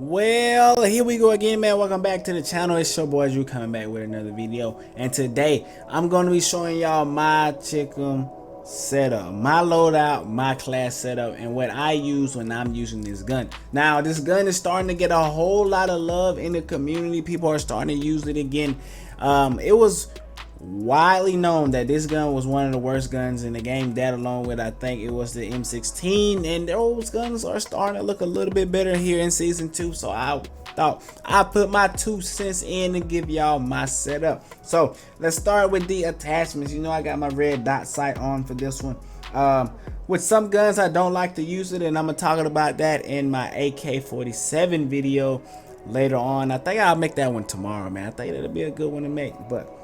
Well, here we go again, man. Welcome back to the channel. It's your boy Drew coming back with another video. And today, I'm going to be showing y'all my Chicom setup, my loadout, my class setup, and what I use when I'm using this gun. Now, this gun is starting to get a whole lot of love in the community. People are starting to use it again. It was widely known that this gun was one of the worst guns in the game, that along with I think it was the M16, and those guns are starting to look a little bit better here in season 2. So I thought I put my 2 cents in to give y'all my setup. So let's start with the attachments. You know, I got my red dot sight on for this one. With some guns I don't like to use it, and I'm gonna talk about that in my AK-47 video later on. I think I'll make that one tomorrow, man. I think that'll be a good one to make. But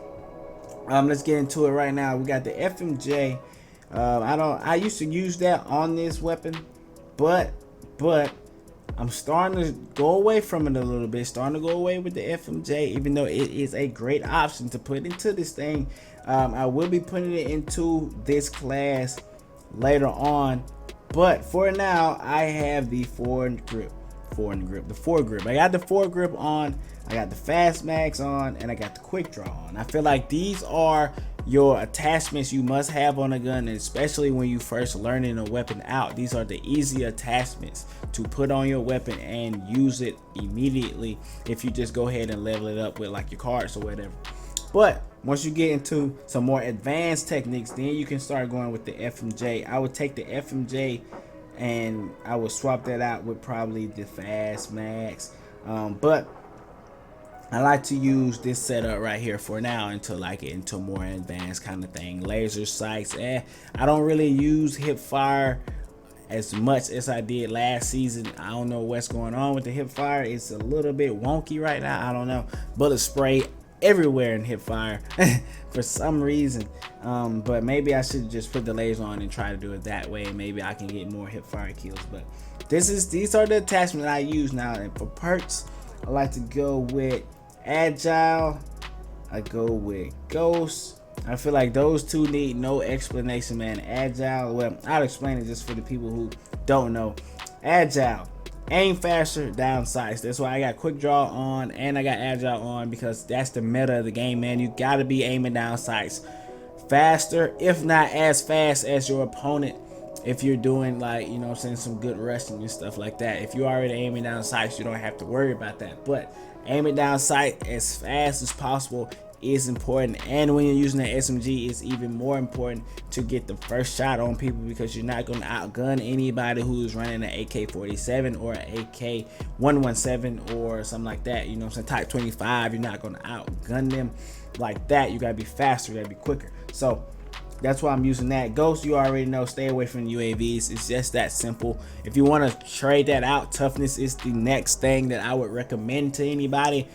let's get into it right now. We got the FMJ. I used to use that on this weapon, but I'm starting to go away from it a little bit. Starting to go away with the FMJ, even though it is a great option to put into this thing. I will be putting it into this class later on, but for now, I have the foregrip. The foregrip. I got the foregrip on. I got the fast mags on, and I got the quick draw on. I feel like these are your attachments you must have on a gun, and especially when you first learning a weapon out. These are the easy attachments to put on your weapon and use it immediately if you just go ahead and level it up with like your cards or whatever. But once you get into some more advanced techniques, then you can start going with the FMJ. I would take the FMJ and I would swap that out with probably the fast mags, but I like to use this setup right here for now until I get into more advanced kind of thing. Laser sights, I don't really use hip fire as much as I did last season. I don't know what's going on with the hip fire. It's a little bit wonky right now. I don't know. Bullet spray everywhere in hip fire for some reason, but maybe I should just put the laser on and try to do it that way. Maybe I can get more hip fire kills. But these are the attachments I use now. And for perks, I like to go with Agile. I go with Ghost. I feel like those two need no explanation, man. Agile, well, I'll explain it just for the people who don't know. Agile, aim faster, down sights. That's why I got quick draw on and I got agile on, because that's the meta of the game, man. You gotta be aiming down sights faster, if not as fast as your opponent. If you're doing, like, you know, saying some good rushing and stuff like that, if you're already aiming down sights, you don't have to worry about that. But aiming down sight as fast as possible is important, and when you're using that SMG, it's even more important to get the first shot on people, because you're not going to outgun anybody who's running an AK-47 or an AK-117 or something like that. You know what I'm saying? Type 25, you're not going to outgun them like that. You got to be faster, you got to be quicker. So that's why I'm using that. Ghost, you already know, stay away from UAVs. It's just that simple. If you want to trade that out, Toughness is the next thing that I would recommend to anybody.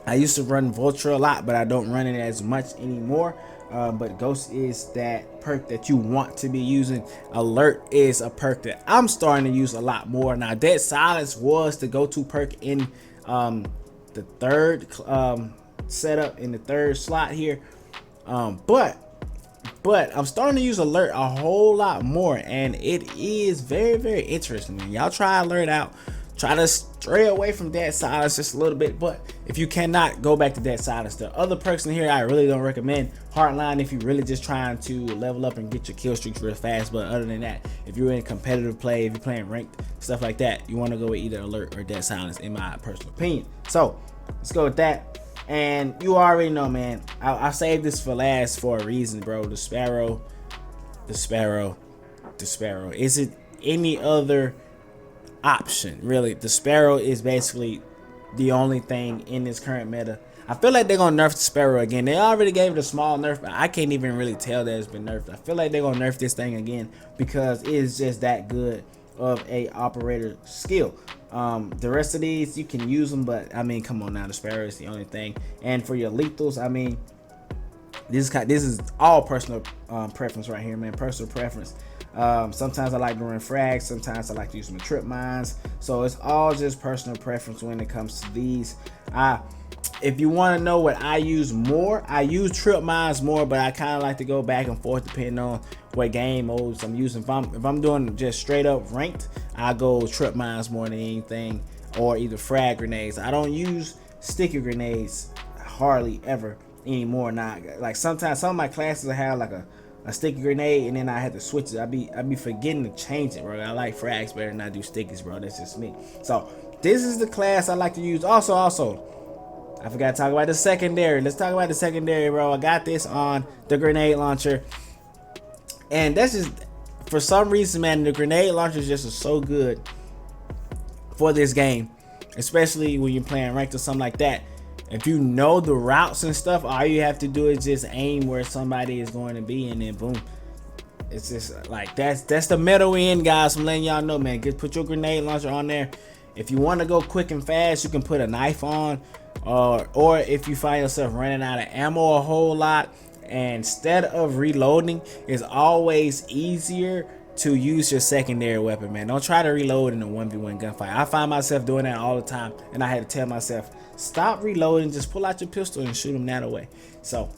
I used to run Vulture a lot, but I don't run it as much anymore. But Ghost is that perk that you want to be using. Alert is a perk that I'm starting to use a lot more now. Dead Silence was the go-to perk in the third setup, in the third slot here. But I'm starting to use Alert a whole lot more, and it is very interesting. Y'all try Alert out. Try to stray away from Dead Silence just a little bit, but if you cannot, go back to Dead Silence. The other perks in here I really don't recommend. Hardline if you're really just trying to level up and get your kill streaks real fast, but other than that, if you're in competitive play, if you're playing ranked, stuff like that, you want to go with either Alert or Dead Silence, in my personal opinion. So let's go with that. And you already know, man, I saved this for last for a reason, bro. The Sparrow. Is it any other option? Really, the Sparrow is basically the only thing in this current meta. I feel like they're gonna nerf the Sparrow again. They already gave it a small nerf, but I can't even really tell that it's been nerfed. I feel like they're gonna nerf this thing again, because it is just that good of a operator skill. The rest of these you can use them, but I mean, come on now, the Sparrow is the only thing. And for your lethals, I mean, this is all personal preference right here, man. Personal preference. Sometimes I like to run frags, sometimes I like to use some trip mines, so it's all just personal preference when it comes to these. if you want to know what I use more, I use trip mines more, but I kind of like to go back and forth depending on what game modes I'm using. If I'm doing just straight up ranked, I go trip mines more than anything, or either frag grenades. I don't use sticky grenades hardly ever anymore. Now, like sometimes some of my classes I have like a sticky grenade, and then I had to switch it. I be forgetting to change it, bro. I like frags better than I do stickies, bro. That's just me. So this is the class I like to use. Also, I forgot to talk about the secondary. Let's talk about the secondary, bro. I got this on the grenade launcher, and that's just, for some reason, man, the grenade launcher is just so good for this game, especially when you're playing ranked or something like that. If you know the routes and stuff, all you have to do is just aim where somebody is going to be, and then boom. It's just like that's the middle end, guys. I'm letting y'all know, man. Just put your grenade launcher on there. If you want to go quick and fast, you can put a knife on, or if you find yourself running out of ammo a whole lot, and instead of reloading, it's always easier to use your secondary weapon, man. Don't try to reload in a 1v1 gunfight. I find myself doing that all the time, and I had to tell myself, stop reloading, just pull out your pistol and shoot them that away. So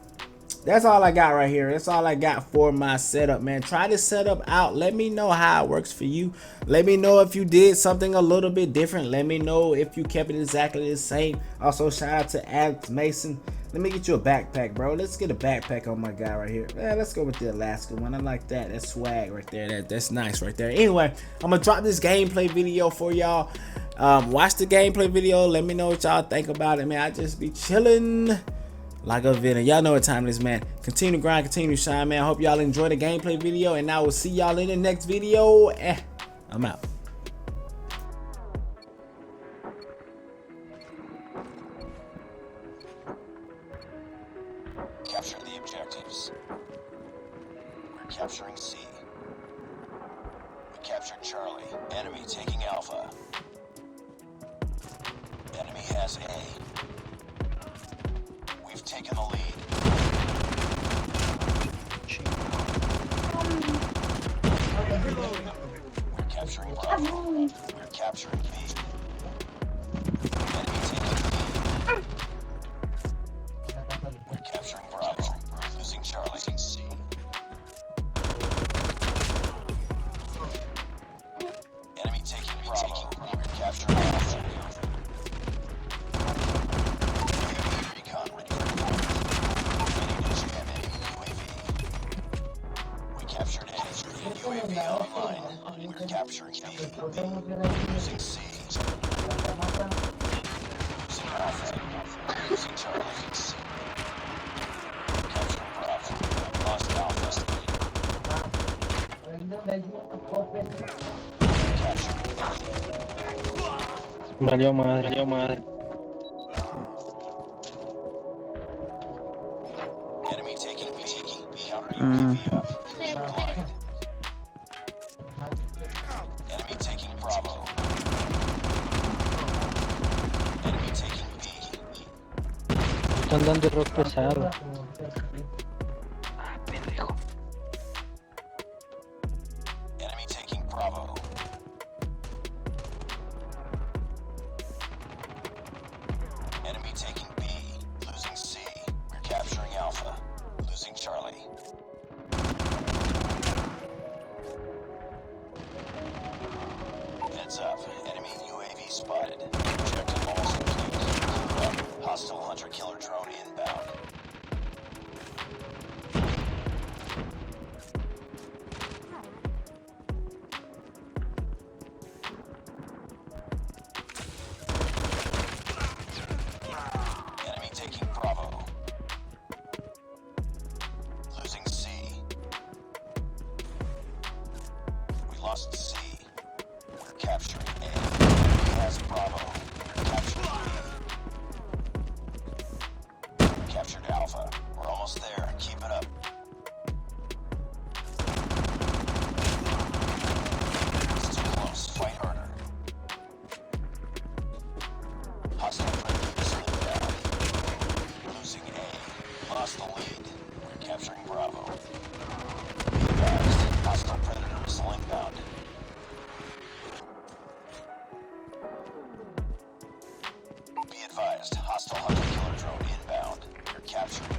that's all I got right here. That's all I got for my setup, man. Try this setup out. Let me know how it works for you. Let me know if you did something a little bit different. Let me know if you kept it exactly the same. Also, shout out to Alex Mason. Let me get you a backpack, bro. Let's get a backpack on my guy right here. Yeah, let's go with the Alaska one. I like that. That's swag right there. That's nice right there. Anyway, I'm gonna drop this gameplay video for y'all. Watch the gameplay video. Let me know what y'all think about it, man. I just be chilling like a villain. Y'all know what time it is, man. Continue to grind, continue to shine, man. I hope y'all enjoy the gameplay video, and I will see y'all in the next video. I'm out. Capture the objectives. We're capturing C. We captured Charlie. Enemy taking Alpha. Enemy has A. We've taken the lead. We're capturing Bravo. We're capturing B. Enemy taking B. We're capturing Bravo. We're losing Charlie. C. Enemy taking Bravo. We're capturing Alpha. Recon ready for deployment. Ready to jam enemy UAV. We captured A. UAV online. We're capturing B. Losing C. Losing Alpha. Losing Charlie. C. Capturing Bravo. Lost Alpha. Valió madre. Enemy taking B. Counter UAV up. Blind. Enemy taking Bravo. Enemy taking B. Están dando rock pesado. Enemy taking Bravo. Enemy taking B. Losing C. We're capturing Alpha. Losing Charlie. Heads up. Enemy UAV spotted. Objective almost complete. Hostile hunter-killer drone inbound. Enemy taking Bravo. Losing C. We lost C. We're capturing A. He has Bravo. We're capturing B. advised, hostile hunter-killer drone inbound. We're capturing B.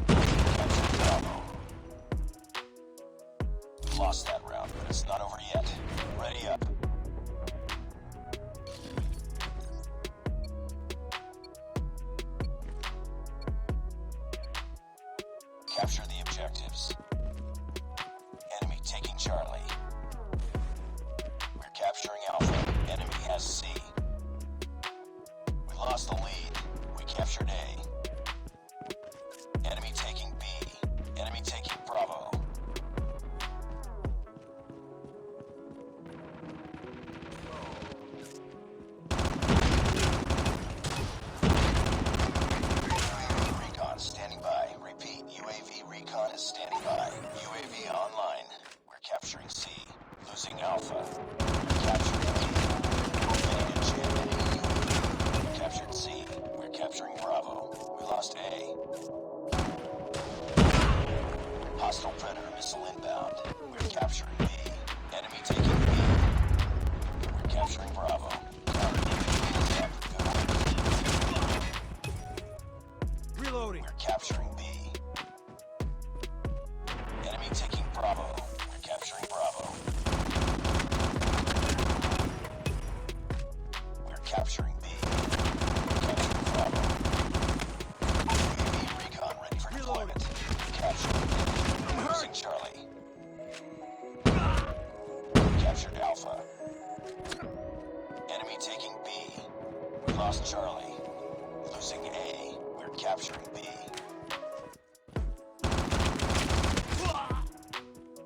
Capturing Bravo. We've lost that round, but it's not over yet. Ready up. Capture the objectives. Enemy taking Charlie. We're capturing Alpha. Enemy has C. We lost the lead. We captured A. Enemy taking B. Enemy taking Bravo. UAV recon standing by. Repeat, UAV recon is standing by. UAV online. We're capturing C. Losing Alpha. We're capturing B. Ready to jam enemy UAV. We captured C. We're capturing Bravo. We lost A. Hostile Predator missile inbound. We're capturing B. Enemy taking B. We're capturing Bravo. Counter UAV is up. Good work. Reloading. We're capturing B. Enemy taking Bravo. We're capturing Bravo. We're capturing B. We're capturing Bravo. UAV recon ready for deployment. Capturing B. Losing Charlie. Captured Alpha. Enemy taking B. We lost Charlie. Losing A. We're capturing B.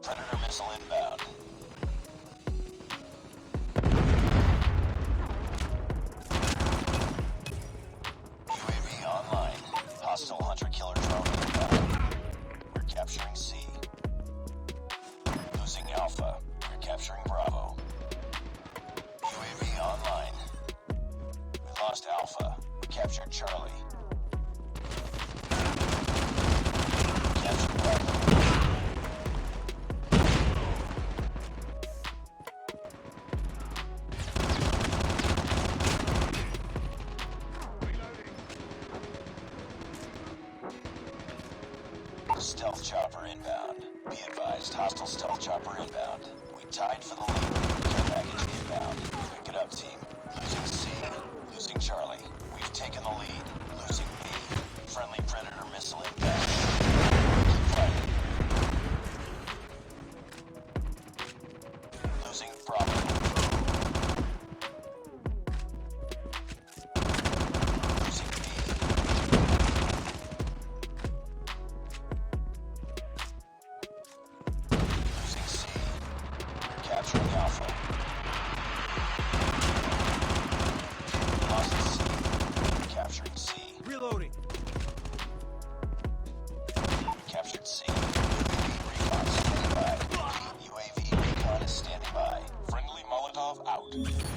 Predator missile inbound. UAV online. Hostile hunter-killer drone inbound. We're capturing C. Losing Alpha. We're capturing Bravo. UAV online. We lost Alpha. We captured Charlie. Captured Bravo. Stealth chopper inbound. Be advised, hostile stealth chopper inbound. We tied for the lead. Care package inbound. Pick it up, team. Losing C. Losing Charlie. We've taken the lead. Losing B. Friendly Predator missile inbound. Keep fighting. Losing Bravo. Losing B. Losing C. We're capturing Alpha. Lost C. We're capturing C. Reloading. We captured C. UAV recon standing by. UAV recon is standing by. Friendly Molotov out.